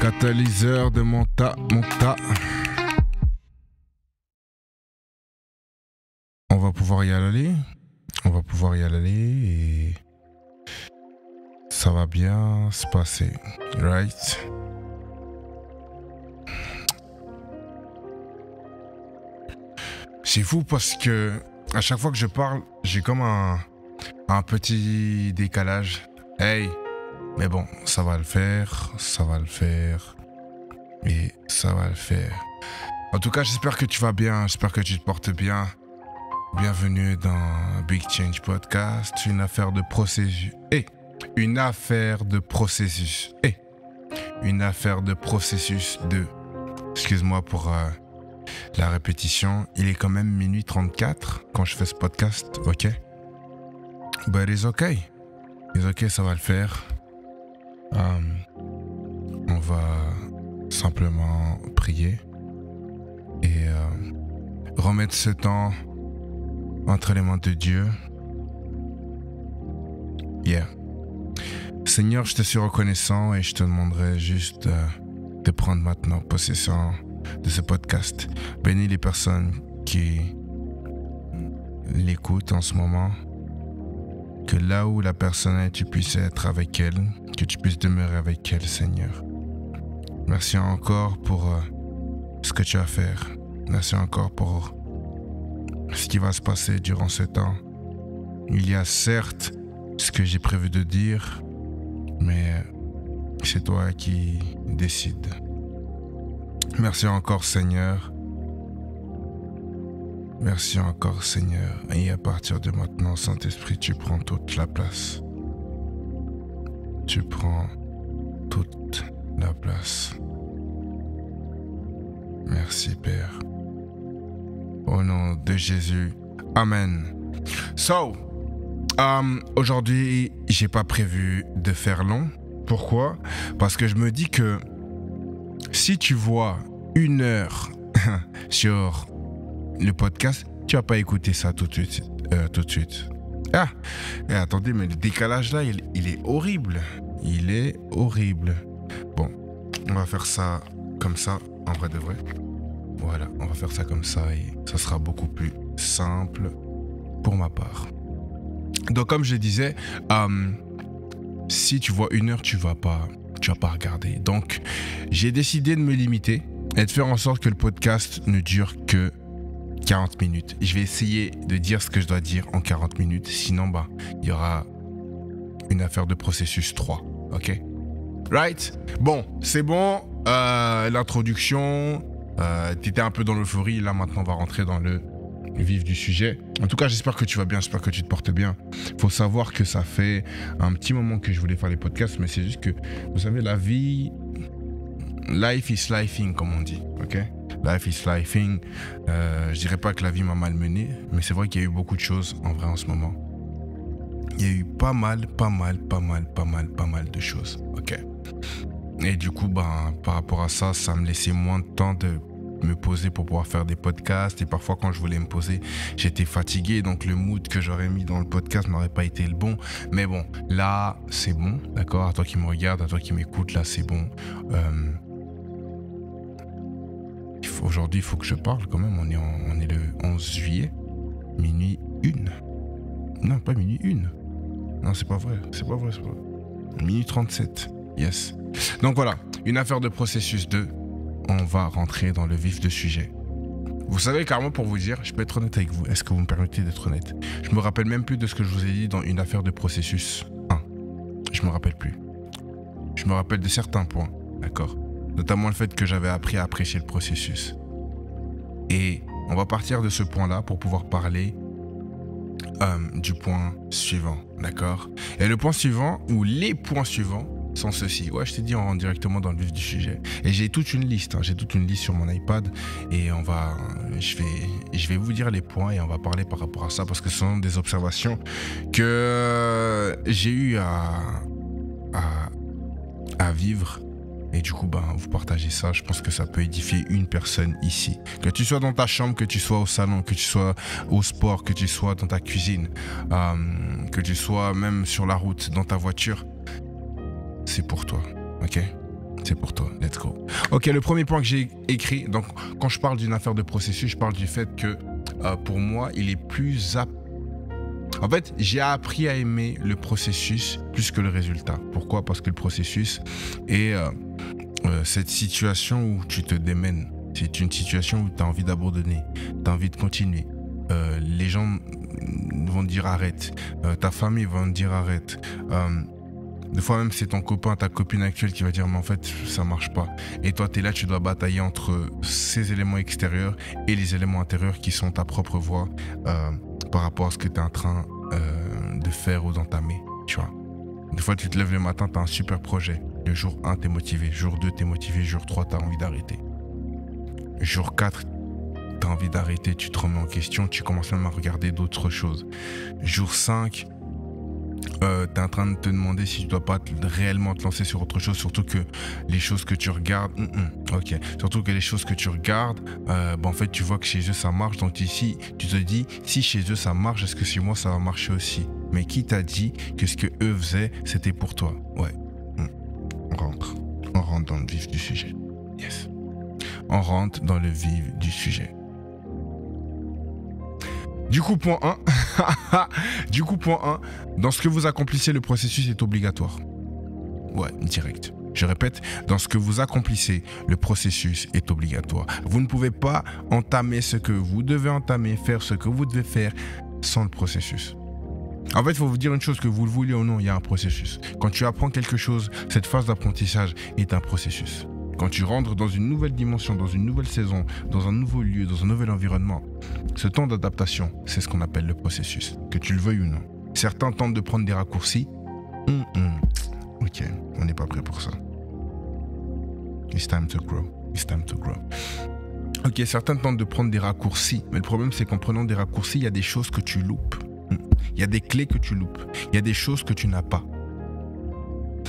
Catalyseur de Monta. On va pouvoir y aller. On va pouvoir y aller et ça va bien se passer. Right? C'est fou parce que à chaque fois que je parle, j'ai comme un petit décalage. Hey! Mais bon, ça va le faire, et ça va le faire. En tout cas, j'espère que tu vas bien, j'espère que tu te portes bien. Bienvenue dans Big Change Podcast, une affaire de processus. Une affaire de processus. Une affaire de processus 2. Excuse-moi pour la répétition. Il est quand même minuit 34 quand je fais ce podcast, ok? But it's okay. It's okay, ça va le faire. On va simplement prier et remettre ce temps entre les mains de Dieu. Yeah. Seigneur, je te suis reconnaissant et je te demanderai juste de prendre maintenant possession de ce podcast. Bénis les personnes qui l'écoutent en ce moment. Que là où la personne est, tu puisses être avec elle, que tu puisses demeurer avec elle, Seigneur. Merci encore pour ce que tu as à faire. Merci encore pour ce qui va se passer durant ce temps. Il y a certes ce que j'ai prévu de dire, mais c'est toi qui décides. Merci encore, Seigneur. Merci encore, Seigneur. Et à partir de maintenant, Saint-Esprit, tu prends toute la place. Tu prends toute la place. Merci, Père. Au nom de Jésus. Amen. So, aujourd'hui, j'ai pas prévu de faire long. Pourquoi? Parce que je me dis que si tu vois 1 heure sur le podcast, tu vas pas écouter ça tout de suite. Ah, et attendez, mais le décalage là, il est horrible. Il est horrible. Bon, on va faire ça comme ça, en vrai de vrai. Voilà, on va faire ça comme ça et ça sera beaucoup plus simple pour ma part. Donc, comme je disais, si tu vois 1 heure, tu vas pas regarder. Donc, j'ai décidé de me limiter et de faire en sorte que le podcast ne dure que 40 minutes. Je vais essayer de dire ce que je dois dire en 40 minutes. Sinon, il y aura une affaire de processus 3. OK? Right? Bon, c'est bon. L'introduction, t'étais un peu dans l'euphorie. Là, maintenant, on va rentrer dans le vif du sujet. En tout cas, j'espère que tu vas bien. J'espère que tu te portes bien. Faut savoir que ça fait un petit moment que je voulais faire les podcasts, mais c'est juste que, vous savez, la vie... Life is lifing, comme on dit. OK? Life is lifing. Je dirais pas que la vie m'a malmené, mais c'est vrai qu'il y a eu beaucoup de choses en vrai en ce moment. Il y a eu pas mal de choses. Ok. Et du coup, par rapport à ça, ça me laissait moins de temps de me poser pour pouvoir faire des podcasts. Et parfois, quand je voulais me poser, j'étais fatigué. Donc, le mood que j'aurais mis dans le podcast n'aurait pas été le bon. Mais bon, là, c'est bon. D'accord? À toi qui me regarde, à toi qui m'écoute, là, c'est bon. Aujourd'hui, il faut que je parle quand même. On est le 11 juillet. Minuit 1. Non, pas minuit 1. Non, c'est pas vrai. Minuit 37. Yes. Donc voilà, une affaire de processus 2. On va rentrer dans le vif du sujet. Vous savez, carrément, pour vous dire, je peux être honnête avec vous. Est-ce que vous me permettez d'être honnête? Je me rappelle même plus de ce que je vous ai dit dans une affaire de processus 1. Je me rappelle plus. Je me rappelle de certains points. D'accord? Notamment le fait que j'avais appris à apprécier le processus. Et on va partir de ce point-là pour pouvoir parler du point suivant, d'accord? Et le point suivant, ou les points suivants, sont ceux-ci. Ouais, je t'ai dit, on rentre directement dans le vif du sujet. Et j'ai toute une liste, j'ai toute une liste sur mon iPad. Et je vais vous dire les points et on va parler par rapport à ça parce que ce sont des observations que j'ai eu à vivre. Et du coup, vous partagez ça. Je pense que ça peut édifier une personne ici. Que tu sois dans ta chambre, que tu sois au salon, que tu sois au sport, que tu sois dans ta cuisine, que tu sois même sur la route, dans ta voiture. C'est pour toi, ok? C'est pour toi, let's go. Ok, le premier point que j'ai écrit, donc quand je parle d'une affaire de processus, je parle du fait que pour moi, il est plus... En fait, j'ai appris à aimer le processus plus que le résultat. Pourquoi? Parce que le processus est cette situation où tu te démènes. C'est une situation où tu as envie d'abandonner, tu as envie de continuer. Les gens vont te dire arrête, ta famille va te dire arrête. Des fois même c'est ton copain, ta copine actuelle qui va dire mais en fait ça marche pas. Et toi tu es là, tu dois batailler entre ces éléments extérieurs et les éléments intérieurs qui sont ta propre voix par rapport à ce que tu es en train de faire ou d'entamer, tu vois. Des fois tu te lèves le matin, tu as un super projet. Le jour 1 tu es motivé, jour 2 tu es motivé, jour 3 tu as envie d'arrêter. Jour 4 tu as envie d'arrêter, tu te remets en question, tu commences même à regarder d'autres choses. Jour 5 tu es en train de te demander si tu dois pas réellement te lancer sur autre chose, surtout que les choses que tu regardes, surtout que les choses que tu regardes, en fait tu vois que chez eux ça marche, donc ici tu te dis si chez eux ça marche, est-ce que chez moi ça va marcher aussi? Mais qui t'a dit que ce que eux faisaient c'était pour toi? Ouais, on rentre dans le vif du sujet. Yes, on rentre dans le vif du sujet. Du coup, point 1. Dans ce que vous accomplissez, le processus est obligatoire. Ouais, direct. Je répète, dans ce que vous accomplissez, le processus est obligatoire. Vous ne pouvez pas entamer ce que vous devez entamer, faire ce que vous devez faire sans le processus. En fait, il faut vous dire une chose, que vous le vouliez ou non, il y a un processus. Quand tu apprends quelque chose, cette phase d'apprentissage est un processus. Quand tu rentres dans une nouvelle dimension, dans une nouvelle saison, dans un nouveau lieu, dans un nouvel environnement, ce temps d'adaptation, c'est ce qu'on appelle le processus, que tu le veuilles ou non. Certains tentent de prendre des raccourcis. Ok, on n'est pas prêt pour ça. It's time to grow. It's time to grow. Ok, certains tentent de prendre des raccourcis, mais le problème c'est qu'en prenant des raccourcis, il y a des choses que tu loupes. Il y a des clés que tu loupes. Il y a des choses que tu n'as pas.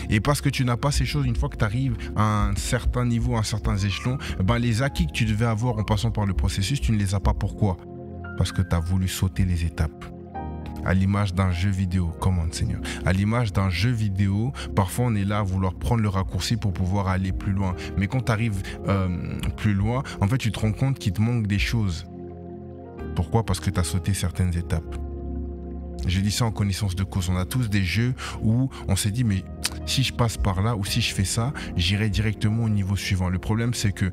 Et parce que tu n'as pas ces choses, une fois que tu arrives à un certain niveau, à un certain échelon, les acquis que tu devais avoir en passant par le processus, tu ne les as pas. Pourquoi? Parce que tu as voulu sauter les étapes. À l'image d'un jeu vidéo, commande Seigneur. À l'image d'un jeu vidéo, parfois on est là à vouloir prendre le raccourci pour pouvoir aller plus loin. Mais quand tu arrives plus loin, en fait tu te rends compte qu'il te manque des choses. Pourquoi? Parce que tu as sauté certaines étapes. Je dis ça en connaissance de cause. On a tous des jeux où on s'est dit mais si je passe par là ou si je fais ça, j'irai directement au niveau suivant. Le problème c'est que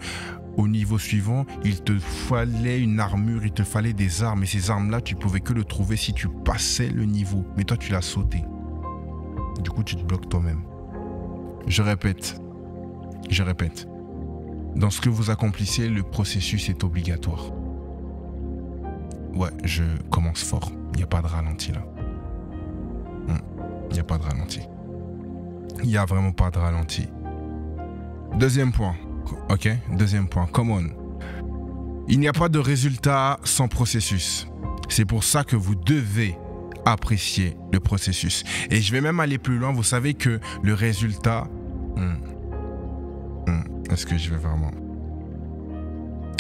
au niveau suivant, il te fallait une armure, il te fallait des armes. Et ces armes-là, tu pouvais que le trouver si tu passais le niveau. Mais toi, tu l'as sauté. Du coup, tu te bloques toi-même. Je répète. Dans ce que vous accomplissez, le processus est obligatoire. Ouais, je commence fort. Il n'y a pas de ralenti là. Il n'y a pas de ralenti. Il n'y a vraiment pas de ralenti. Deuxième point. Ok, deuxième point. Come on. Il n'y a pas de résultat sans processus. C'est pour ça que vous devez apprécier le processus. Et je vais même aller plus loin. Vous savez que le résultat... Est-ce que je vais vraiment...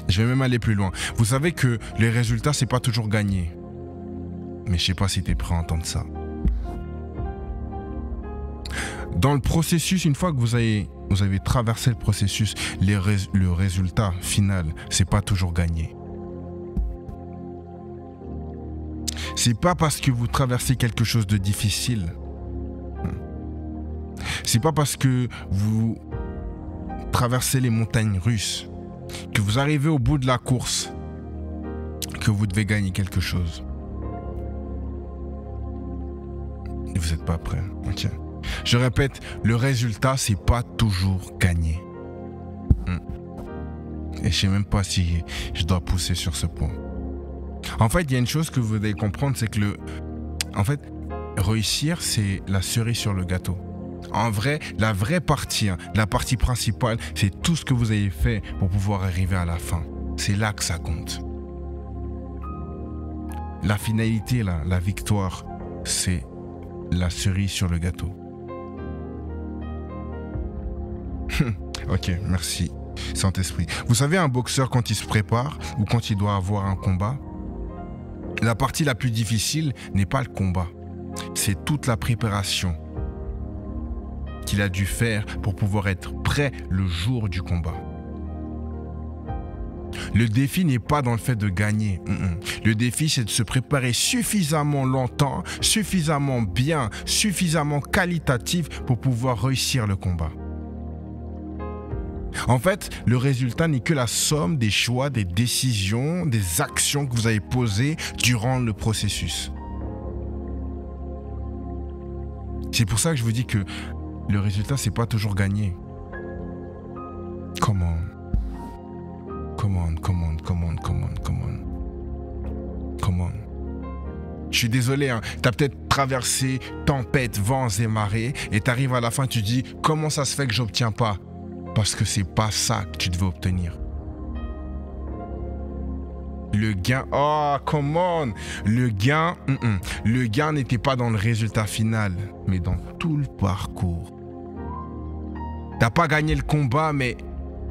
Je vais même aller plus loin. Vous savez que les résultats, c'est pas toujours gagné. Mais je sais pas si tu es prêt à entendre ça. Dans le processus, une fois que vous avez traversé le processus, le résultat final, c'est pas toujours gagné. C'est pas parce que vous traversez quelque chose de difficile. C'est pas parce que vous traversez les montagnes russes, que vous arrivez au bout de la course, que vous devez gagner quelque chose. Et vous n'êtes pas prêt. Ok. Je répète, le résultat, c'est pas toujours gagné. Et je sais même pas si je dois pousser sur ce point. En fait, il y a une chose que vous devez comprendre, c'est que réussir, c'est la cerise sur le gâteau. En vrai, la vraie partie, la partie principale, c'est tout ce que vous avez fait pour pouvoir arriver à la fin. C'est là que ça compte. La finalité, là, la victoire, c'est la cerise sur le gâteau. Ok, merci. Saint-Esprit. Vous savez, un boxeur, quand il se prépare ou quand il doit avoir un combat, la partie la plus difficile n'est pas le combat. C'est toute la préparation. qu'il a dû faire pour pouvoir être prêt le jour du combat. Le défi n'est pas dans le fait de gagner. Le défi, c'est de se préparer suffisamment longtemps, suffisamment bien, suffisamment qualitatif pour pouvoir réussir le combat. En fait, le résultat n'est que la somme des choix, des décisions, des actions que vous avez posées durant le processus. C'est pour ça que je vous dis que le résultat, c'est pas toujours gagner. Come on. Je suis désolé, hein. Tu as peut-être traversé tempêtes, vents et marées et tu arrives à la fin et tu dis comment ça se fait que j'obtiens pas? Parce que c'est pas ça que tu devais obtenir. Le gain, le gain n'était pas dans le résultat final, mais dans tout le parcours. T'as pas gagné le combat, mais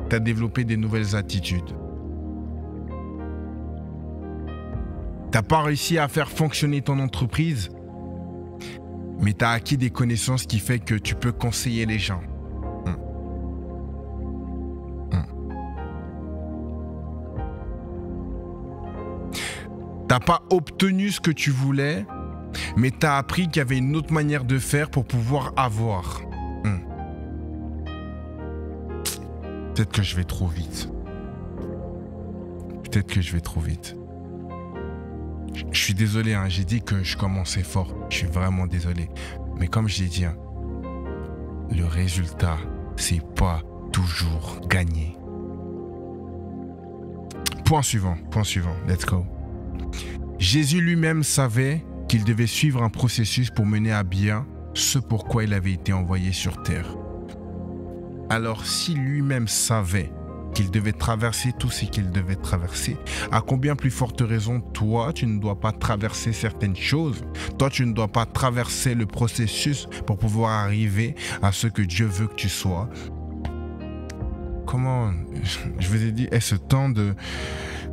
t'as développé des nouvelles attitudes. T'as pas réussi à faire fonctionner ton entreprise, mais t'as acquis des connaissances qui fait que tu peux conseiller les gens. T'as pas obtenu ce que tu voulais, mais t'as appris qu'il y avait une autre manière de faire pour pouvoir avoir. Peut-être que je vais trop vite. Je suis désolé, hein, j'ai dit que je commençais fort. Je suis vraiment désolé. Mais comme je l'ai dit, hein, le résultat, c'est pas toujours gagné. Point suivant. Let's go. Jésus lui-même savait qu'il devait suivre un processus pour mener à bien ce pourquoi il avait été envoyé sur terre. Alors, si lui-même savait qu'il devait traverser tout ce qu'il devait traverser, à combien plus forte raison, toi, tu ne dois pas traverser certaines choses. Toi, tu ne dois pas traverser le processus pour pouvoir arriver à ce que Dieu veut que tu sois. Comment je vous ai dit, ce temps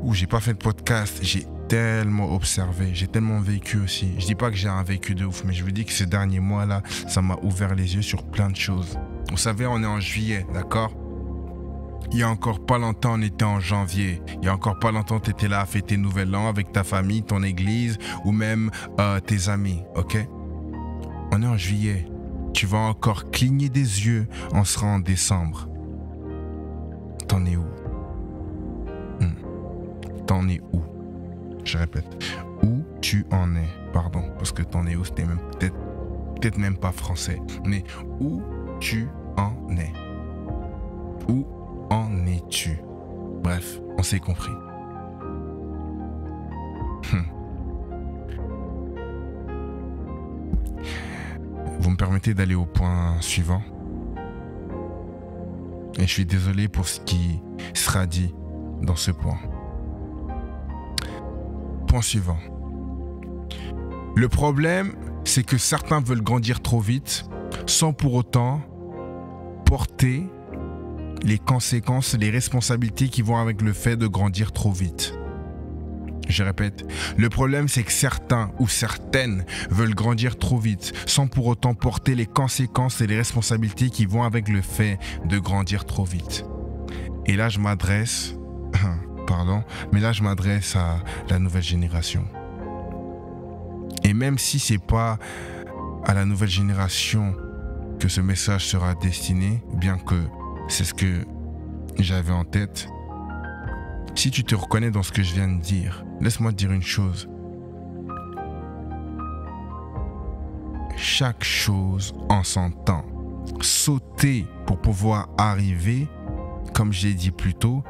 où j'ai pas fait de podcast, j'ai tellement observé, j'ai tellement vécu aussi. Je dis pas que j'ai un vécu de ouf, mais je vous dis que ces derniers mois-là, ça m'a ouvert les yeux sur plein de choses. Vous savez, on est en juillet, d'accord? Il y a encore pas longtemps, on était en janvier. Il y a encore pas longtemps, tu étais là à fêter Nouvel An avec ta famille, ton église ou même tes amis, ok? On est en juillet. Tu vas encore cligner des yeux, on sera en décembre. T'en es où? T'en es où? Je répète, où tu en es? Pardon, parce que t'en es où, c'était même peut-être même pas français. Mais où tu en es? Où en es-tu? Bref, on s'est compris. Vous me permettez d'aller au point suivant? Et je suis désolé pour ce qui sera dit dans ce point. Point suivant. Le problème, c'est que certains veulent grandir trop vite sans pour autant porter les conséquences, les responsabilités qui vont avec le fait de grandir trop vite. Je répète, le problème c'est que certains ou certaines veulent grandir trop vite sans pour autant porter les conséquences et les responsabilités qui vont avec le fait de grandir trop vite. Et là je m'adresse, à la nouvelle génération. Et même si c'est pas à la nouvelle génération que ce message sera destiné, bien que c'est ce que j'avais en tête, si tu te reconnais dans ce que je viens de dire, laisse-moi te dire une chose. Chaque chose en son temps. Sauter pour pouvoir arriver, comme j'ai dit plus tôt,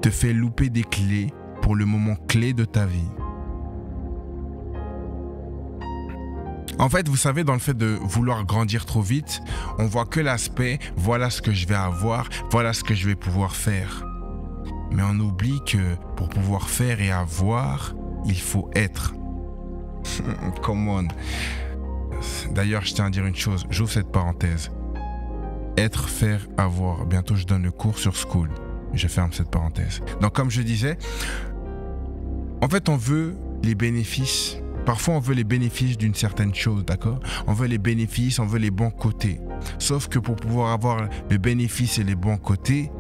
te fait louper des clés pour le moment clé de ta vie. En fait, vous savez, dans le fait de vouloir grandir trop vite, on voit que l'aspect, voilà ce que je vais avoir, voilà ce que je vais pouvoir faire. Mais on oublie que pour pouvoir faire et avoir, il faut être. Come on. D'ailleurs, je tiens à dire une chose, j'ouvre cette parenthèse. Être, faire, avoir. Bientôt, je donne le cours sur School. Je ferme cette parenthèse. Donc, comme je disais, en fait, on veut les bénéfices Parfois, on veut les bénéfices d'une certaine chose, d'accord? On veut les bénéfices, on veut les bons côtés. Sauf que pour pouvoir avoir le bénéfice et les bons côtés,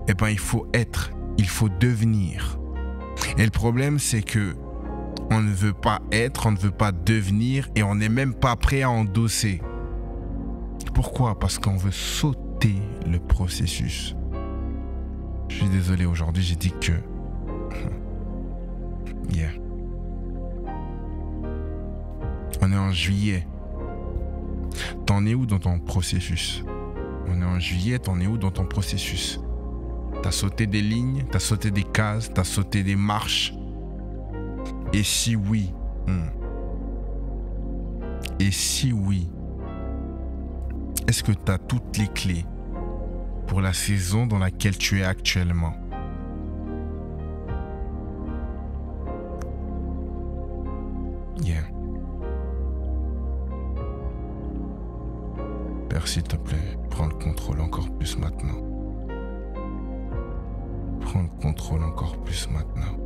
eh ben, il faut être, il faut devenir. Et le problème, c'est que on ne veut pas être, on ne veut pas devenir et on n'est même pas prêt à endosser. Pourquoi? Parce qu'on veut sauter le processus. Je suis désolé, aujourd'hui, j'ai dit que... Yeah. On est en juillet. T'en es où dans ton processus? On est en juillet, t'en es où dans ton processus? T'as sauté des lignes, t'as sauté des cases, t'as sauté des marches. Et si oui, et si oui, est-ce que t'as toutes les clés pour la saison dans laquelle tu es actuellement? Yeah. Père, s'il te plaît, prends le contrôle encore plus maintenant. Prends le contrôle encore plus maintenant.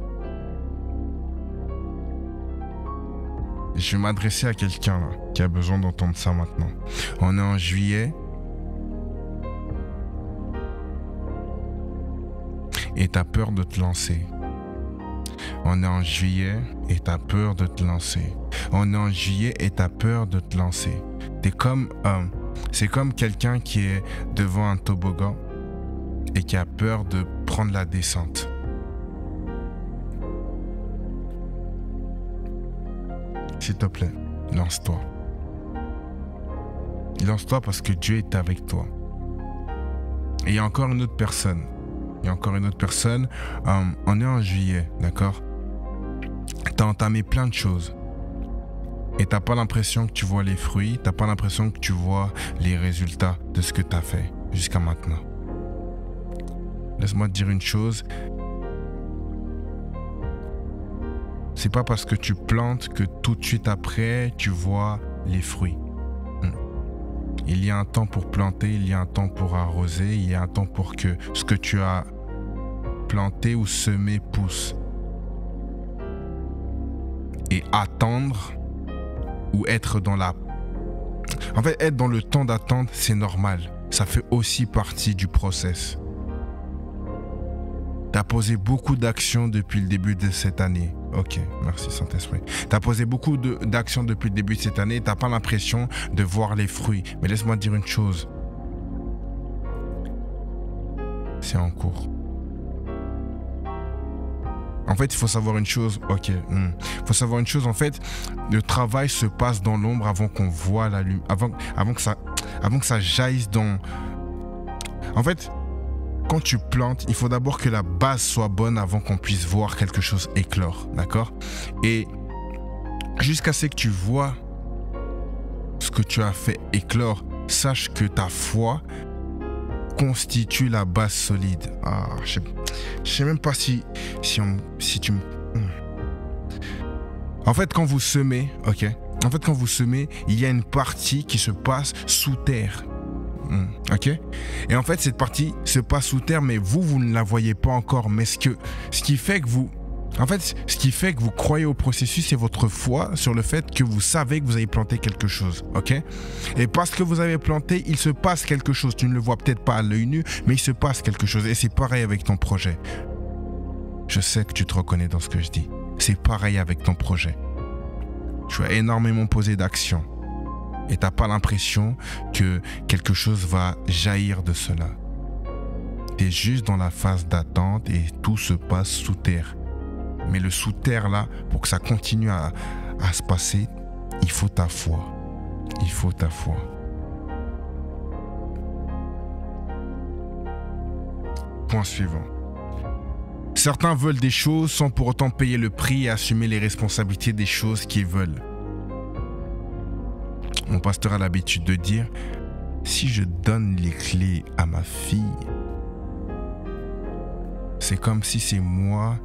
Je vais m'adresser à quelqu'un là qui a besoin d'entendre ça maintenant. On est en juillet. Et t'as peur de te lancer. On est en juillet et t'as peur de te lancer. On est en juillet et t'as peur de te lancer. C'est comme quelqu'un qui est devant un toboggan et qui a peur de prendre la descente. S'il te plaît, lance-toi. Lance-toi parce que Dieu est avec toi. Et il y a encore une autre personne. On est en juillet, d'accord? T'as entamé plein de choses. Et t'as pas l'impression que tu vois les fruits, t'as pas l'impression que tu vois les résultats de ce que t'as fait jusqu'à maintenant. Laisse-moi te dire une chose. C'est pas parce que tu plantes que tout de suite après, tu vois les fruits. Il y a un temps pour planter, il y a un temps pour arroser, il y a un temps pour que ce que tu as planté ou semé pousse. Et attendre ou être dans la... En fait, être dans le temps d'attente, c'est normal. Ça fait aussi partie du process. Tu as posé beaucoup d'actions depuis le début de cette année. Ok, merci Saint-Esprit. Tu as posé beaucoup d'actions depuis le début de cette année. Tu n'as pas l'impression de voir les fruits. Mais laisse-moi te dire une chose. C'est en cours. En fait, il faut savoir une chose. Ok. Il faut savoir une chose. En fait, le travail se passe dans l'ombre avant qu'on voit la lumière. Avant que ça jaillisse dans... En fait... Quand tu plantes, il faut d'abord que la base soit bonne avant qu'on puisse voir quelque chose éclore, d'accord? Et jusqu'à ce que tu vois ce que tu as fait éclore, sache que ta foi constitue la base solide. Ah, je sais même pas si tu me... En fait, quand vous semez, ok? En fait, quand vous semez, il y a une partie qui se passe sous terre. Ok? Et en fait, cette partie se passe sous terre, mais vous ne la voyez pas encore. Mais ce qui fait que vous croyez au processus, c'est votre foi sur le fait que vous savez que vous avez planté quelque chose. Ok? Et parce que vous avez planté, il se passe quelque chose. Tu ne le vois peut-être pas à l'œil nu, mais il se passe quelque chose. Et c'est pareil avec ton projet. Je sais que tu te reconnais dans ce que je dis. C'est pareil avec ton projet. Tu as énormément posé d'actions. Et tu n'as pas l'impression que quelque chose va jaillir de cela. Tu es juste dans la phase d'attente et tout se passe sous terre. Mais le sous terre là, pour que ça continue à se passer, il faut ta foi. Il faut ta foi. Point suivant. Certains veulent des choses sans pour autant payer le prix et assumer les responsabilités des choses qu'ils veulent. Mon pasteur a l'habitude de dire, si je donne les clés à ma fille, c'est comme si c'est moi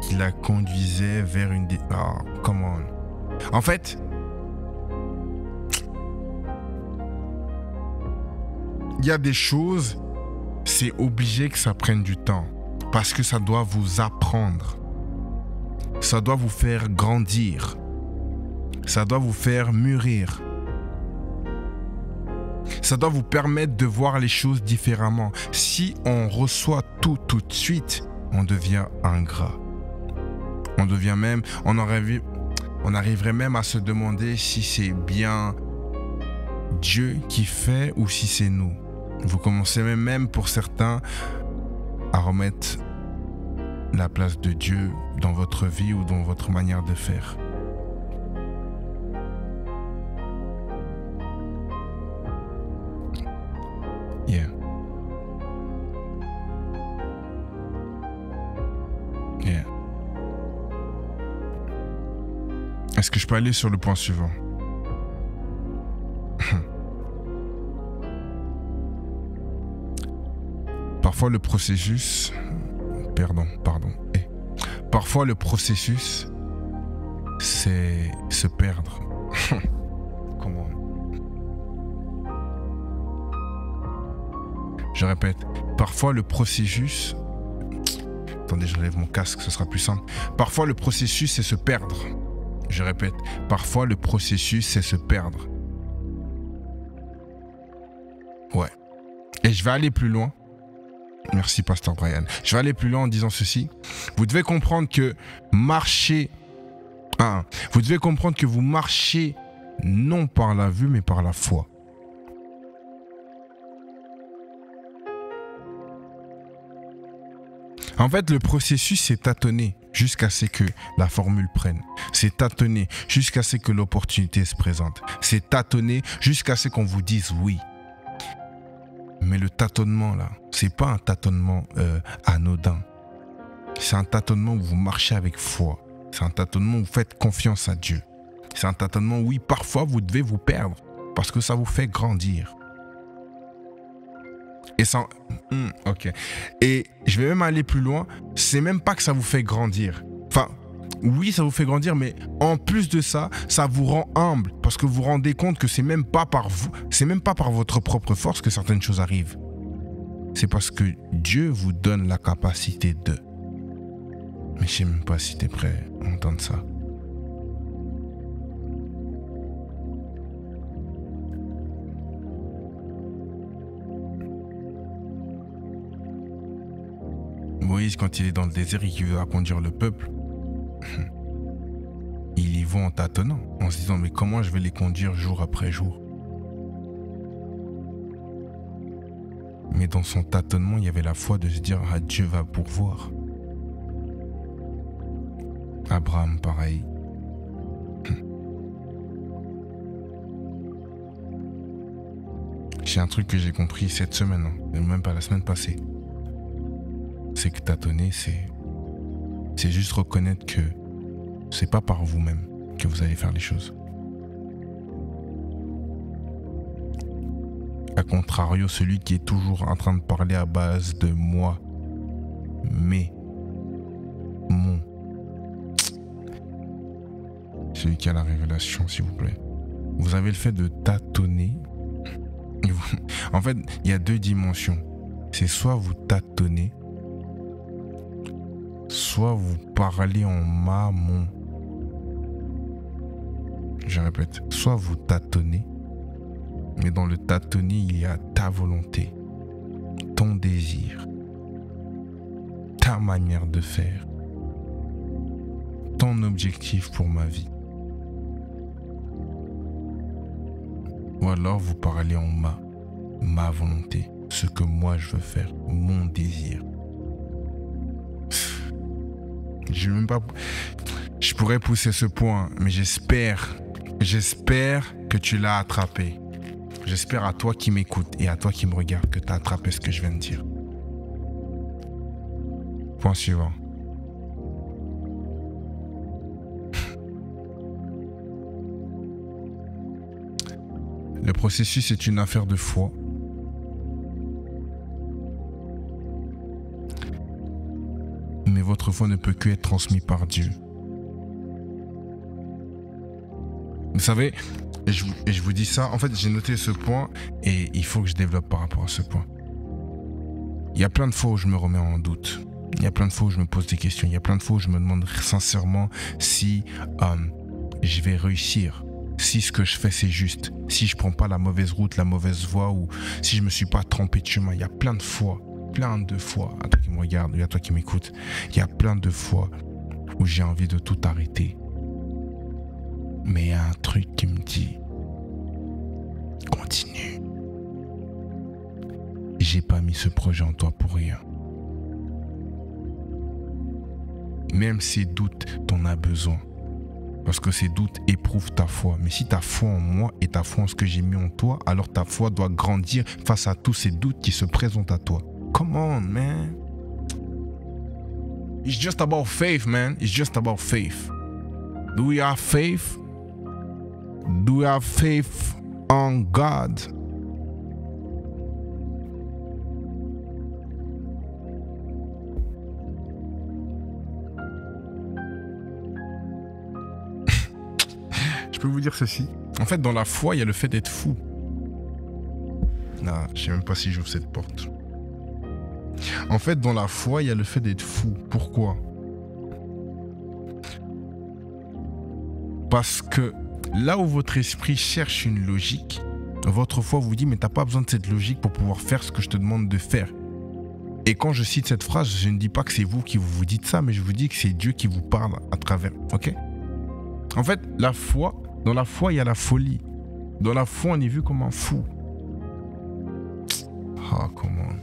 qui la conduisais vers une... Oh, come on. En fait, il y a des choses, c'est obligé que ça prenne du temps. Parce que ça doit vous apprendre. ça doit vous faire grandir. Ça doit vous faire mûrir. Ça doit vous permettre de voir les choses différemment. Si on reçoit tout de suite, on devient ingrat. On arriverait même à se demander si c'est bien Dieu qui fait ou si c'est nous. Vous commencez même pour certains à remettre la place de Dieu dans votre vie ou dans votre manière de faire. Yeah. Yeah. Est-ce que je peux aller sur le point suivant? Parfois le processus... Pardon. Parfois le processus, c'est se perdre. Comment? Je répète, parfois le processus... Attendez, je relève mon casque, ce sera plus simple. Parfois le processus, c'est se perdre. Je répète, parfois le processus, c'est se perdre. Ouais. Et je vais aller plus loin. Merci, Pasteur Brian. Je vais aller plus loin en disant ceci. Vous devez comprendre que vous marchez non par la vue, mais par la foi. En fait, le processus, c'est tâtonner jusqu'à ce que la formule prenne. C'est tâtonner jusqu'à ce que l'opportunité se présente. C'est tâtonner jusqu'à ce qu'on vous dise oui. Mais le tâtonnement, là, c'est pas un tâtonnement anodin. C'est un tâtonnement où vous marchez avec foi. C'est un tâtonnement où vous faites confiance à Dieu. C'est un tâtonnement où, oui, parfois, vous devez vous perdre parce que ça vous fait grandir. Et ça... ok. Et je vais même aller plus loin. C'est même pas que ça vous fait grandir. Enfin, oui, ça vous fait grandir, mais en plus de ça, ça vous rend humble parce que vous vous rendez compte que c'est même pas par vous, c'est même pas par votre propre force que certaines choses arrivent. C'est parce que Dieu vous donne la capacité de. Mais je sais même pas si tu es prêt à entendre ça. Moïse, quand il est dans le désert et qu'il veut conduire le peuple, il y va en tâtonnant, en se disant mais comment je vais les conduire jour après jour? Mais dans son tâtonnement, il y avait la foi de se dire ah, Dieu va pourvoir. Abraham, pareil. J'ai un truc que j'ai compris cette semaine, hein, même pas la semaine passée. C'est que tâtonner, c'est juste reconnaître que c'est pas par vous-même que vous allez faire les choses. A contrario, celui qui est toujours en train de parler à base de moi, mais, mon. Celui qui a la révélation, s'il vous plaît. Vous avez le fait de tâtonner. En fait, il y a deux dimensions. C'est soit vous tâtonnez, soit vous parlez en ma, mon. Je répète, soit vous tâtonnez, mais dans le tâtonner, il y a ta volonté, ton désir, ta manière de faire, ton objectif pour ma vie. Ou alors vous parlez en ma volonté, ce que moi je veux faire, mon désir. Je pourrais pousser ce point, mais j'espère que tu l'as attrapé. J'espère à toi qui m'écoutes et à toi qui me regarde que tu as attrapé ce que je viens de dire. Point suivant. Le processus est une affaire de foi. Mais votre foi ne peut que être transmise par Dieu. Vous savez, je vous dis ça, en fait j'ai noté ce point et il faut que je développe par rapport à ce point. Il y a plein de fois où je me remets en doute. Il y a plein de fois où je me pose des questions. Il y a plein de fois où je me demande sincèrement si je vais réussir. Si ce que je fais, c'est juste. Si je prends pas la mauvaise route, la mauvaise voie, ou si je me suis pas trompé de chemin. Il y a plein de fois, à toi qui me regarde et à toi qui m'écoute, il y a plein de fois où j'ai envie de tout arrêter. Mais il y a un truc qui me dit, continue. J'ai pas mis ce projet en toi pour rien. Même ces doutes, t'en as besoin. Parce que ces doutes éprouvent ta foi. Mais si ta foi en moi et ta foi en ce que j'ai mis en toi, alors ta foi doit grandir face à tous ces doutes qui se présentent à toi. Come on, man. It's just about faith, man. It's just about faith. Do we have faith? Do we have faith on God? Je peux vous dire ceci. En fait, dans la foi, il y a le fait d'être fou. Non, je sais même pas si j'ouvre cette porte. En fait, dans la foi, il y a le fait d'être fou. Pourquoi? Parce que là où votre esprit cherche une logique, votre foi vous dit, mais t'as pas besoin de cette logique pour pouvoir faire ce que je te demande de faire. Et quand je cite cette phrase, je ne dis pas que c'est vous qui vous dites ça, mais je vous dis que c'est Dieu qui vous parle à travers. Ok? En fait, la foi, dans la foi, il y a la folie. Dans la foi, on est vu comme un fou. Ah, comment?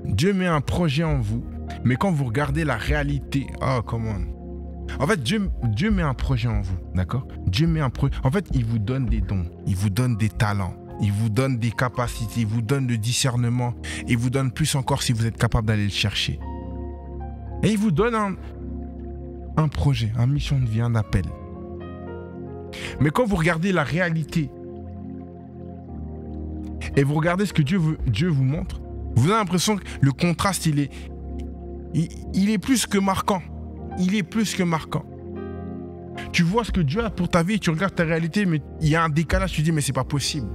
Dieu met un projet en vous, mais quand vous regardez la réalité, ah, comment? En fait, Dieu met un projet en vous, d'accord? Dieu met un projet. En fait, il vous donne des dons, il vous donne des talents, il vous donne des capacités, il vous donne le discernement, il vous donne plus encore si vous êtes capable d'aller le chercher. Et il vous donne un projet, une mission de vie, un appel. Mais quand vous regardez la réalité et vous regardez ce que Dieu vous montre, vous avez l'impression que le contraste, il est plus que marquant. Il est plus que marquant. Tu vois ce que Dieu a pour ta vie, tu regardes ta réalité, mais il y a un décalage, tu te dis, mais c'est pas possible.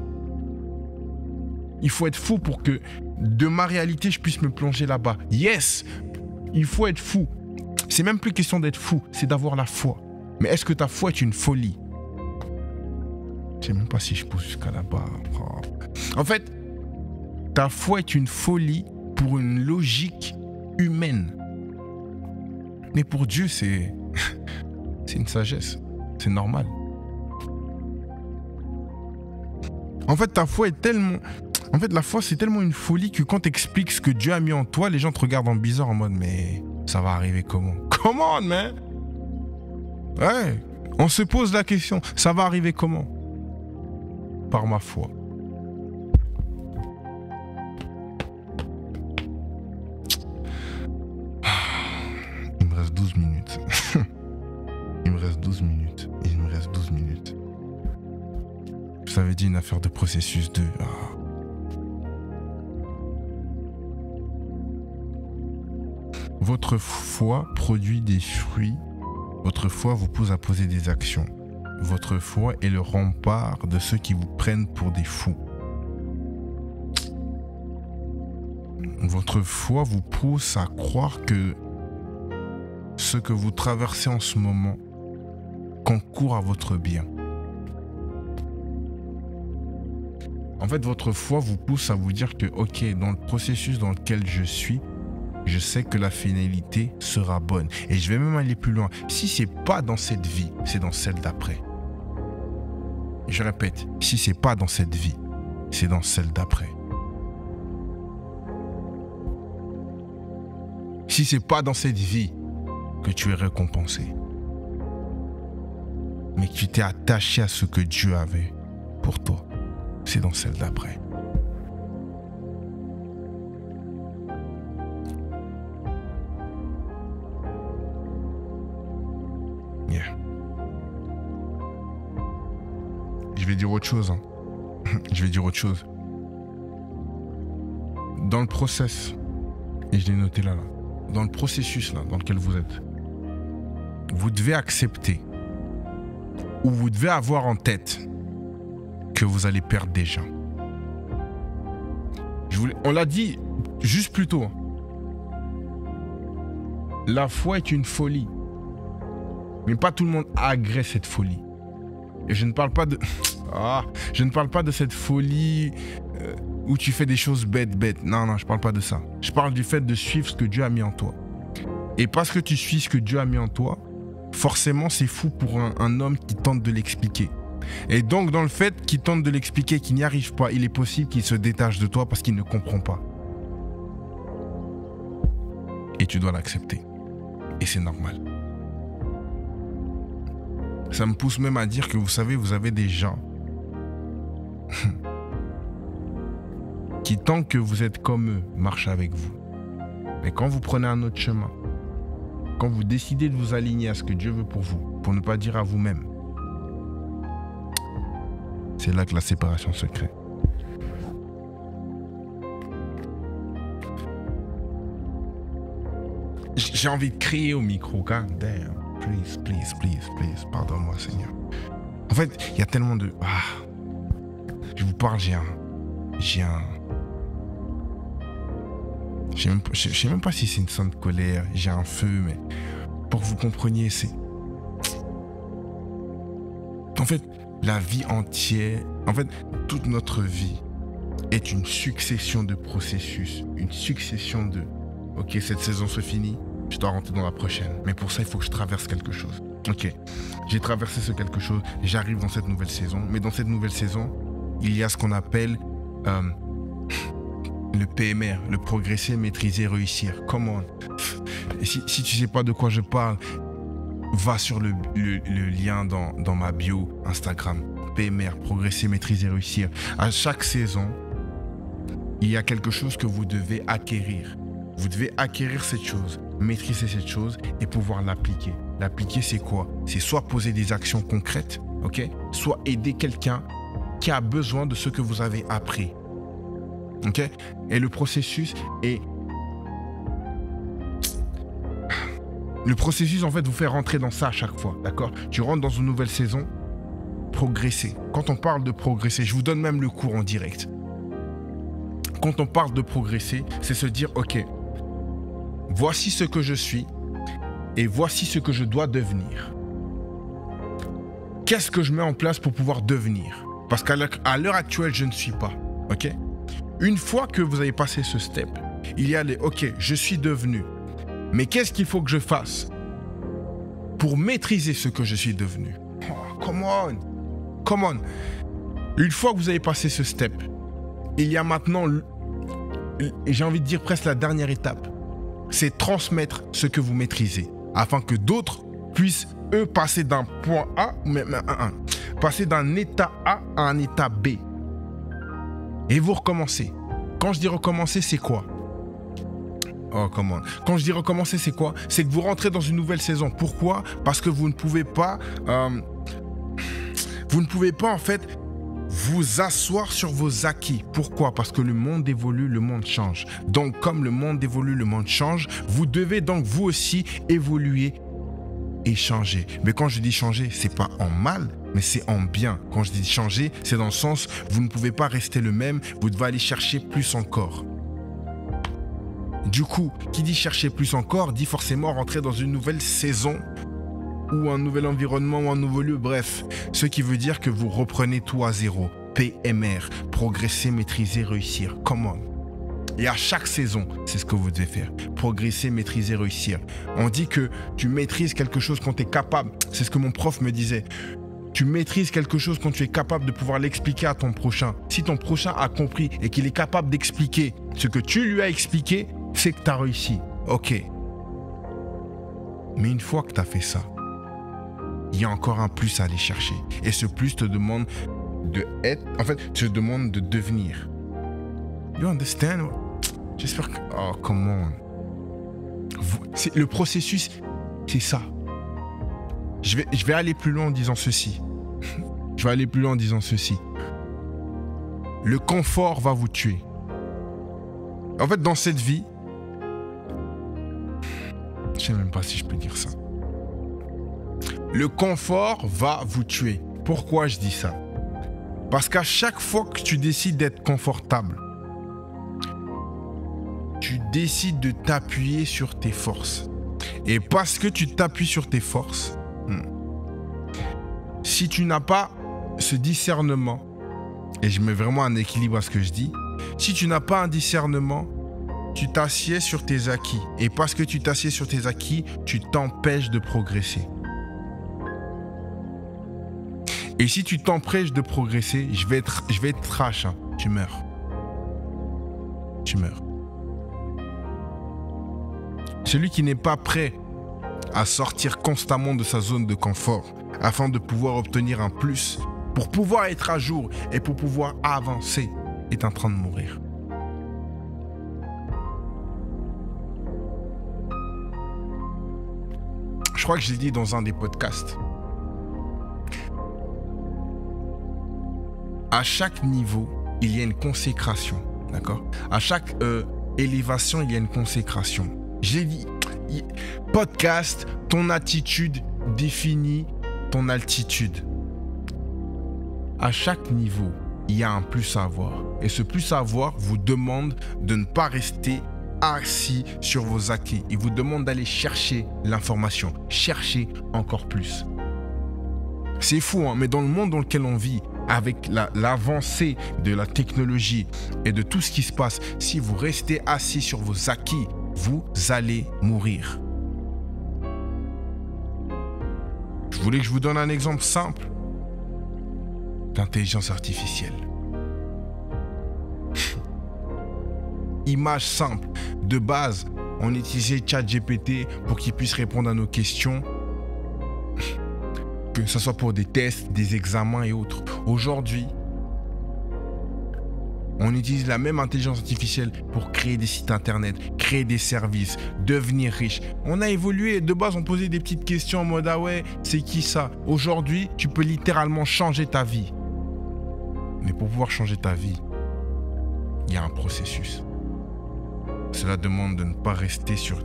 Il faut être fou pour que de ma réalité, je puisse me plonger là-bas. Yes, il faut être fou. C'est même plus question d'être fou, c'est d'avoir la foi. Mais est-ce que ta foi est une folie? Je sais même pas si je pousse jusqu'à là-bas. Oh. En fait, ta foi est une folie pour une logique humaine. Mais pour Dieu, c'est une sagesse. C'est normal. En fait, ta foi est tellement... En fait, la foi, c'est tellement une folie que quand tu expliques ce que Dieu a mis en toi, les gens te regardent en bizarre en mode, mais ça va arriver comment? Come on, man! Ouais, on se pose la question, ça va arriver comment? Par ma foi. Il me reste 12 minutes. Il me reste 12 minutes. Il me reste 12 minutes. Je vous avais dit une affaire de processus de... Votre foi produit des fruits. Votre foi vous pousse à poser des actions. Votre foi est le rempart de ceux qui vous prennent pour des fous. Votre foi vous pousse à croire que ce que vous traversez en ce moment concourt à votre bien. En fait, votre foi vous pousse à vous dire que, ok, dans le processus dans lequel je suis, je sais que la finalité sera bonne. Et je vais même aller plus loin. Si c'est pas dans cette vie, c'est dans celle d'après. Je répète, si c'est pas dans cette vie, c'est dans celle d'après. Si c'est pas dans cette vie que tu es récompensé, mais que tu t'es attaché à ce que Dieu avait pour toi, c'est dans celle d'après. Yeah. Je vais dire autre chose. Je vais dire autre chose. Dans le process, et je l'ai noté là, dans le processus là, dans lequel vous êtes, vous devez accepter ou vous devez avoir en tête que vous allez perdre des gens. On l'a dit juste plus tôt. La foi est une folie. Mais pas tout le monde agrée cette folie. Et je ne parle pas de... je ne parle pas de cette folie où tu fais des choses bêtes. Non, je parle pas de ça. Je parle du fait de suivre ce que Dieu a mis en toi. Et parce que tu suis ce que Dieu a mis en toi, forcément, c'est fou pour un homme qui tente de l'expliquer. Et donc, dans le fait qu'il tente de l'expliquer, qu'il n'y arrive pas, il est possible qu'il se détache de toi parce qu'il ne comprend pas. Et tu dois l'accepter. Et c'est normal. Ça me pousse même à dire que vous savez, vous avez des gens qui, tant que vous êtes comme eux, marchent avec vous. Mais quand vous prenez un autre chemin, quand vous décidez de vous aligner à ce que Dieu veut pour vous, pour ne pas dire à vous-même, c'est là que la séparation se crée. J'ai envie de crier au micro. God damn. Please. Pardonne-moi, Seigneur. En fait, il y a tellement de... Je vous parle, Je sais même pas si c'est une sainte colère. J'ai un feu, mais... Pour que vous compreniez, c'est... En fait, la vie entière... En fait, toute notre vie est une succession de processus. Une succession de... Ok, cette saison se finit. Je dois rentrer dans la prochaine. Mais pour ça, il faut que je traverse quelque chose. Ok, j'ai traversé ce quelque chose. J'arrive dans cette nouvelle saison. Mais dans cette nouvelle saison, il y a ce qu'on appelle le PMR, le progresser, maîtriser, réussir. Come on. Si tu sais pas de quoi je parle, va sur le lien dans ma bio Instagram. PMR, progresser, maîtriser, réussir. À chaque saison, il y a quelque chose que vous devez acquérir. Vous devez acquérir cette chose, maîtriser cette chose et pouvoir l'appliquer. L'appliquer, c'est quoi? C'est soit poser des actions concrètes, ok? Soit aider quelqu'un qui a besoin de ce que vous avez appris. Ok? Et le processus est... Le processus, en fait, vous fait rentrer dans ça à chaque fois, d'accord? Tu rentres dans une nouvelle saison, progresser. Quand on parle de progresser, je vous donne même le cours en direct. Quand on parle de progresser, c'est se dire, ok, voici ce que je suis et voici ce que je dois devenir. Qu'est-ce que je mets en place pour pouvoir devenir? Parce qu'à l'heure actuelle, je ne suis pas, ok? Une fois que vous avez passé ce step, il y a les, ok, je suis devenu. Mais qu'est-ce qu'il faut que je fasse pour maîtriser ce que je suis devenu? Oh, come on. Une fois que vous avez passé ce step, il y a maintenant, j'ai envie de dire presque la dernière étape, c'est transmettre ce que vous maîtrisez, afin que d'autres puissent, eux, passer d'un point A, passer d'un état A à un état B. Et vous recommencez. Quand je dis recommencer, c'est quoi? Oh, comment? Quand je dis recommencer, c'est quoi? C'est que vous rentrez dans une nouvelle saison. Pourquoi? Parce que vous ne pouvez pas, en fait, vous asseoir sur vos acquis. Pourquoi? Parce que le monde évolue, le monde change. Donc, comme le monde évolue, le monde change, vous devez donc vous aussi évoluer et changer. Mais quand je dis changer, c'est pas en mal, mais c'est en bien. Quand je dis changer, c'est dans le sens, vous ne pouvez pas rester le même, vous devez aller chercher plus encore. Du coup, qui dit chercher plus encore, dit forcément rentrer dans une nouvelle saison ou un nouvel environnement ou un nouveau lieu, bref. Ce qui veut dire que vous reprenez tout à zéro. PMR, progresser, maîtriser, réussir. Come on. Et à chaque saison, c'est ce que vous devez faire. Progresser, maîtriser, réussir. On dit que tu maîtrises quelque chose quand tu es capable. C'est ce que mon prof me disait. Tu maîtrises quelque chose quand tu es capable de pouvoir l'expliquer à ton prochain. Si ton prochain a compris et qu'il est capable d'expliquer ce que tu lui as expliqué, c'est que tu as réussi. Ok. Mais une fois que tu as fait ça, il y a encore un plus à aller chercher. Et ce plus te demande de être... En fait, te demande de devenir. You understand? J'espère que... Oh, come on. Le processus, c'est ça. Je vais aller plus loin en disant ceci. Le confort va vous tuer. En fait, dans cette vie... Je sais même pas si je peux dire ça. Le confort va vous tuer. Pourquoi je dis ça? Parce qu'à chaque fois que tu décides d'être confortable, tu décides de t'appuyer sur tes forces. Et parce que tu t'appuies sur tes forces, si tu n'as pas ce discernement, et je mets vraiment un équilibre à ce que je dis, si tu n'as pas un discernement, tu t'assieds sur tes acquis. Et parce que tu t'assieds sur tes acquis, tu t'empêches de progresser. Et si tu t'empêches de progresser, je vais être trash, hein. Tu meurs. Tu meurs. Celui qui n'est pas prêt à sortir constamment de sa zone de confort afin de pouvoir obtenir un plus, pour pouvoir être à jour et pour pouvoir avancer, est en train de mourir. Je crois que je l'ai dit dans un des podcasts. À chaque niveau, il y a une consécration, d'accord? À chaque élévation, il y a une consécration. J'ai dit, podcast, ton attitude définit ton altitude. À chaque niveau, il y a un plus à avoir. Et ce plus à avoir vous demande de ne pas rester assis sur vos acquis. Il vous demande d'aller chercher l'information, chercher encore plus. C'est fou, hein, mais dans le monde dans lequel on vit, avec l'avancée de la technologie et de tout ce qui se passe, si vous restez assis sur vos acquis, vous allez mourir. Je voulais que je vous donne un exemple simple d'intelligence artificielle. Image simple. De base, on utilisait ChatGPT pour qu'il puisse répondre à nos questions, que ce soit pour des tests, des examens et autres. Aujourd'hui, on utilise la même intelligence artificielle pour créer des sites internet, créer des services, devenir riche. On a évolué. De base, on posait des petites questions en mode « Ah ouais, c'est qui ça ?» Aujourd'hui, tu peux littéralement changer ta vie. Mais pour pouvoir changer ta vie, il y a un processus. Cela demande de ne pas rester sur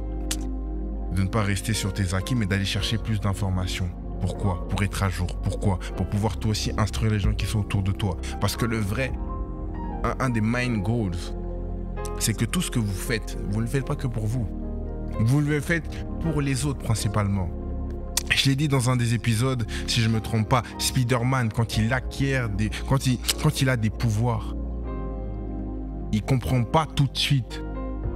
tes acquis, mais d'aller chercher plus d'informations. Pourquoi? Pour être à jour. Pourquoi? Pour pouvoir toi aussi instruire les gens qui sont autour de toi. Parce que le vrai, un des main goals, c'est que tout ce que vous faites, vous ne le faites pas que pour vous. Vous le faites pour les autres principalement. Je l'ai dit dans un des épisodes, si je ne me trompe pas, Spider-Man, quand il a des pouvoirs, il ne comprend pas tout de suite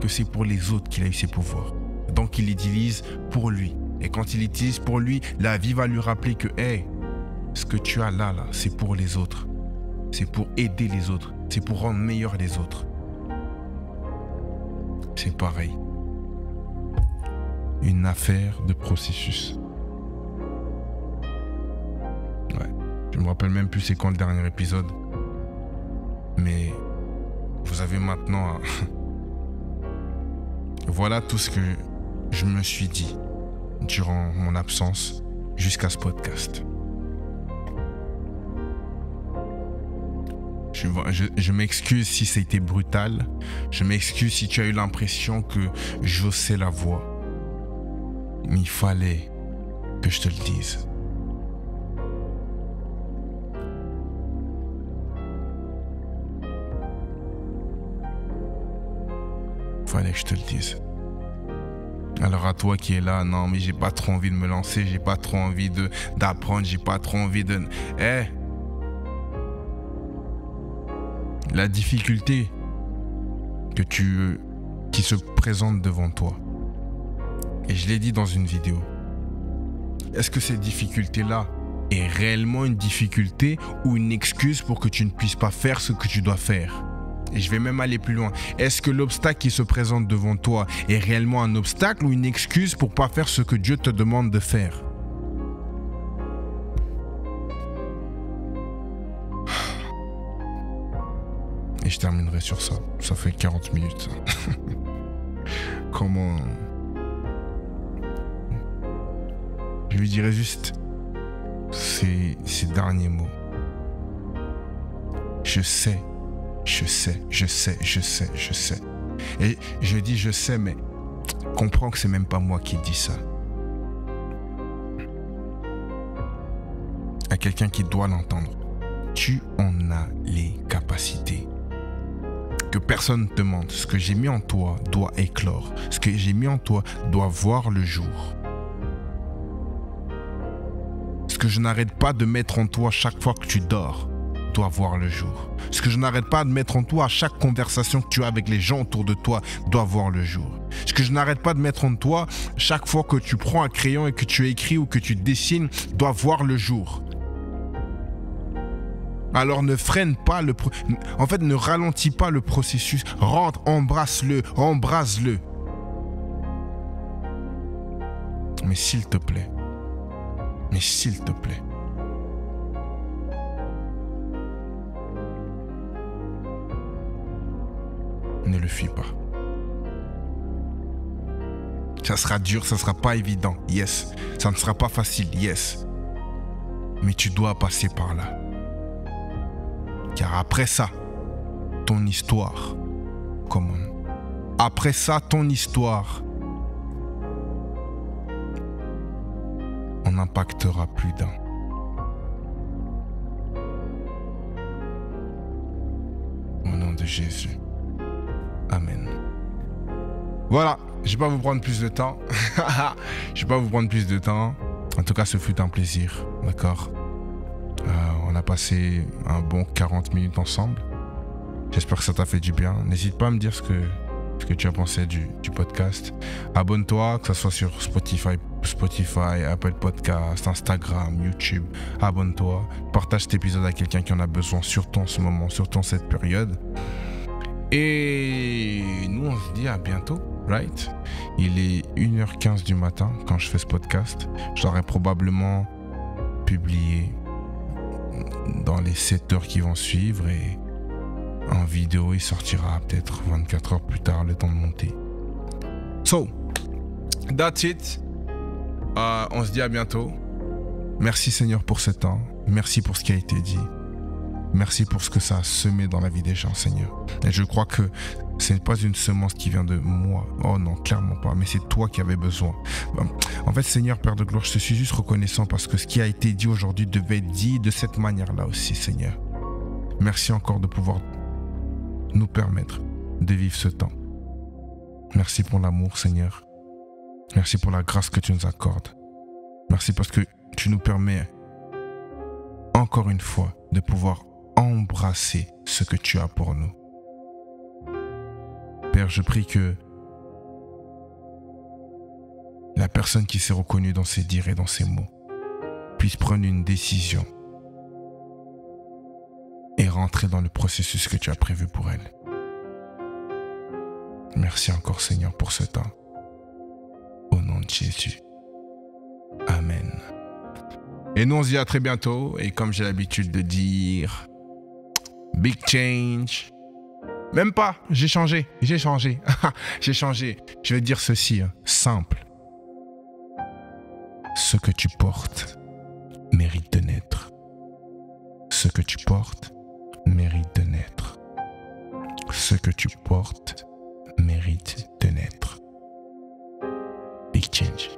que c'est pour les autres qu'il a eu ses pouvoirs. Donc il l'utilise pour lui. Et quand il l'utilise pour lui, la vie va lui rappeler que hey, ce que tu as là, c'est pour les autres. C'est pour aider les autres. C'est pour rendre meilleurs les autres. C'est pareil. Une affaire de processus. Ouais. Je me rappelle même plus c'est quand le dernier épisode. Mais vous avez maintenant... Voilà tout ce que je me suis dit durant mon absence jusqu'à ce podcast. Je m'excuse si ça a été brutal. Je m'excuse si tu as eu l'impression que j'haussais la voix. Mais il fallait que je te le dise. Fallait que je te le dise. Alors à toi qui es là, non mais j'ai pas trop envie de me lancer, j'ai pas trop envie d'apprendre, j'ai pas trop envie de... La difficulté qui se présente devant toi. Et je l'ai dit dans une vidéo. Est-ce que cette difficulté-là est réellement une difficulté ou une excuse pour que tu ne puisses pas faire ce que tu dois faire ? Et je vais même aller plus loin. Est-ce que l'obstacle qui se présente devant toi est réellement un obstacle ou une excuse pour ne pas faire ce que Dieu te demande de faire? Et je terminerai sur ça. Ça fait 40 minutes. Comment... Je lui dirais juste ces derniers mots. Je sais. Et je dis je sais, mais comprends que c'est même pas moi qui dis ça. À quelqu'un qui doit l'entendre. Tu en as les capacités. que personne ne te mente. Ce que j'ai mis en toi doit éclore. Ce que j'ai mis en toi doit voir le jour. Ce que je n'arrête pas de mettre en toi chaque fois que tu dors doit voir le jour. Ce que je n'arrête pas de mettre en toi à chaque conversation que tu as avec les gens autour de toi doit voir le jour. Ce que je n'arrête pas de mettre en toi chaque fois que tu prends un crayon et que tu écris ou que tu dessines doit voir le jour. Alors ne freine pas ne ralentis pas le processus. Rentre, embrasse-le, embrase-le. Mais s'il te plaît, ne le fuis pas. Ça sera dur, ça sera pas évident, yes. Ça ne sera pas facile, yes. Mais tu dois passer par là. Car après ça, ton histoire, après ça, ton histoire en impactera plus d'un. Au nom de Jésus. Amen. Voilà, je vais pas vous prendre plus de temps. En tout cas, ce fut un plaisir, d'accord. On a passé un bon 40 minutes ensemble. J'espère que ça t'a fait du bien. N'hésite pas à me dire ce que tu as pensé du podcast. Abonne-toi, que ce soit sur Spotify, Apple Podcast, Instagram, YouTube. Abonne-toi. Partage cet épisode à quelqu'un qui en a besoin, surtout en ce moment, surtout en cette période. Et nous, on se dit à bientôt, right? Il est 1h15 du matin quand je fais ce podcast. Je l'aurai probablement publié dans les 7 heures qui vont suivre et en vidéo, il sortira peut-être 24 heures plus tard, le temps de monter. So, that's it. On se dit à bientôt. Merci Seigneur pour ce temps. Merci pour ce qui a été dit. Merci pour ce que ça a semé dans la vie des gens, Seigneur. Et je crois que ce n'est pas une semence qui vient de moi. Oh non, clairement pas. Mais c'est toi qui avais besoin. En fait, Seigneur, Père de gloire, je te suis juste reconnaissant parce que ce qui a été dit aujourd'hui devait être dit de cette manière-là aussi, Seigneur. Merci encore de pouvoir nous permettre de vivre ce temps. Merci pour l'amour, Seigneur. Merci pour la grâce que tu nous accordes. Merci parce que tu nous permets encore une fois de pouvoir embrasser ce que tu as pour nous. Père, je prie que la personne qui s'est reconnue dans ses dires et dans ses mots puisse prendre une décision et rentrer dans le processus que tu as prévu pour elle. Merci encore, Seigneur, pour ce temps. Au nom de Jésus. Amen. Et nous, on se dit à très bientôt. Et comme j'ai l'habitude de dire, big change. Même pas, j'ai changé. J'ai changé. Je vais dire ceci, simple. Ce que tu portes mérite de naître. Ce que tu portes mérite de naître. Ce que tu portes mérite de naître. Big change.